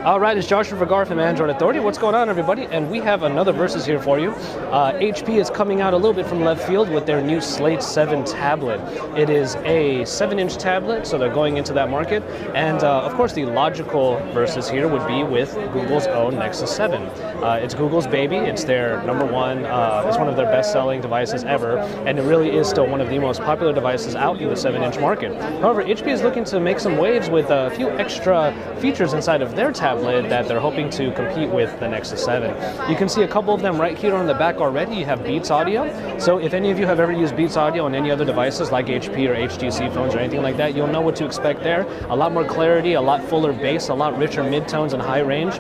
All right, it's Joshua Vergara from Android Authority. What's going on, everybody? And we have another Versus here for you. HP is coming out a little bit from left field with their new Slate 7 tablet. It is a 7-inch tablet, so they're going into that market. And of course, the logical Versus here would be with Google's own Nexus 7. It's Google's baby. It's their number one. It's one of their best-selling devices ever, and it really is still one of the most popular devices out in the 7-inch market. However, HP is looking to make some waves with a few extra features inside of their tablet that they're hoping to compete with the Nexus 7. You can see a couple of them right here on the back already. You have Beats Audio. So if any of you have ever used Beats Audio on any other devices like HP or HTC phones or anything like that, you'll know what to expect there. A lot more clarity, a lot fuller bass, a lot richer midtones and high range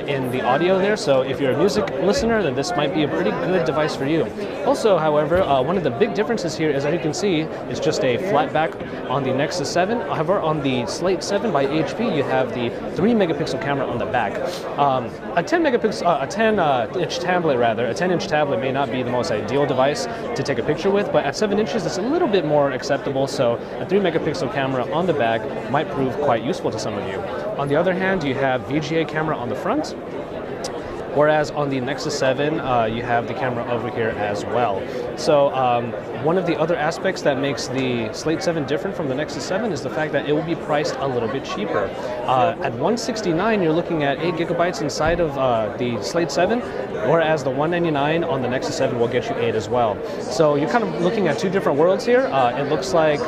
in the audio there. So if you're a music listener, then this might be a pretty good device for you. Also, however, one of the big differences here is, as you can see, it's just a flat back on the Nexus 7. However, on the Slate 7 by HP, you have the 3-megapixel camera on the back. A 10-inch tablet rather, a 10-inch tablet may not be the most ideal device to take a picture with, but at 7 inches, it's a little bit more acceptable. So a 3-megapixel camera on the back might prove quite useful to some of you. On the other hand, you have VGA camera on the front. Whereas on the Nexus 7, you have the camera over here as well. So one of the other aspects that makes the Slate 7 different from the Nexus 7 is the fact that it will be priced a little bit cheaper. At $169, you're looking at 8 gigabytes inside of the Slate 7, whereas the $199 on the Nexus 7 will get you 8 as well. So you're kind of looking at two different worlds here. It looks like,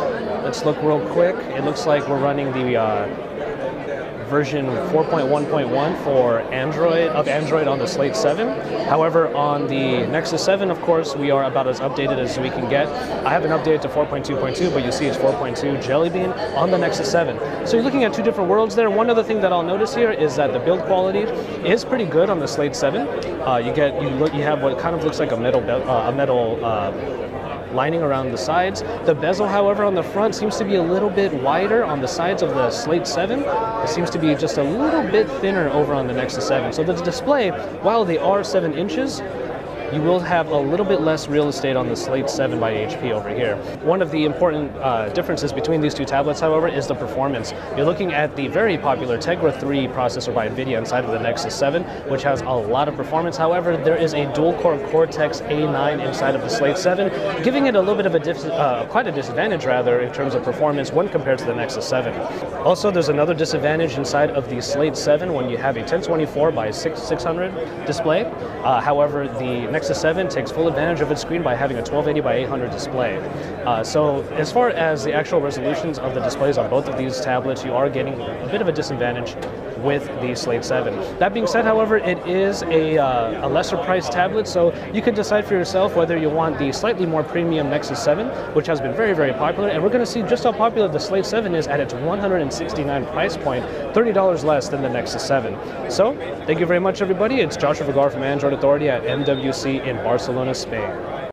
let's look real quick, it looks like we're running the version 4.1.1 for Android on the Slate 7. However, on the Nexus 7, of course, we are about as updated as we can get. I haven't updated to 4.2.2, but you see it's 4.2 Jelly Bean on the Nexus 7. So you're looking at two different worlds there. One other thing that I'll notice here is that the build quality is pretty good on the Slate 7. You have what kind of looks like a metal lining around the sides. The bezel, however, on the front seems to be a little bit wider on the sides of the Slate 7. It seems to be just a little bit thinner over on the Nexus 7. So the display, while they are 7 inches, you will have a little bit less real estate on the Slate 7 by HP over here. One of the important differences between these two tablets, however, is the performance. You're looking at the very popular Tegra 3 processor by NVIDIA inside of the Nexus 7, which has a lot of performance. However, there is a dual-core Cortex A9 inside of the Slate 7, giving it a little bit of quite a disadvantage, rather, in terms of performance when compared to the Nexus 7. Also, there's another disadvantage inside of the Slate 7 when you have a 1024 by 600 display. However, the Nexus 7 takes full advantage of its screen by having a 1280 by 800 display. So as far as the actual resolutions of the displays on both of these tablets, you are getting a bit of a disadvantage with the Slate 7. That being said, however, it is a lesser priced tablet, so you can decide for yourself whether you want the slightly more premium Nexus 7, which has been very, very popular, and we're going to see just how popular the Slate 7 is at its $169 price point, $30 less than the Nexus 7. So, thank you very much, everybody. It's Joshua Vergara from Android Authority at MWC in Barcelona, Spain.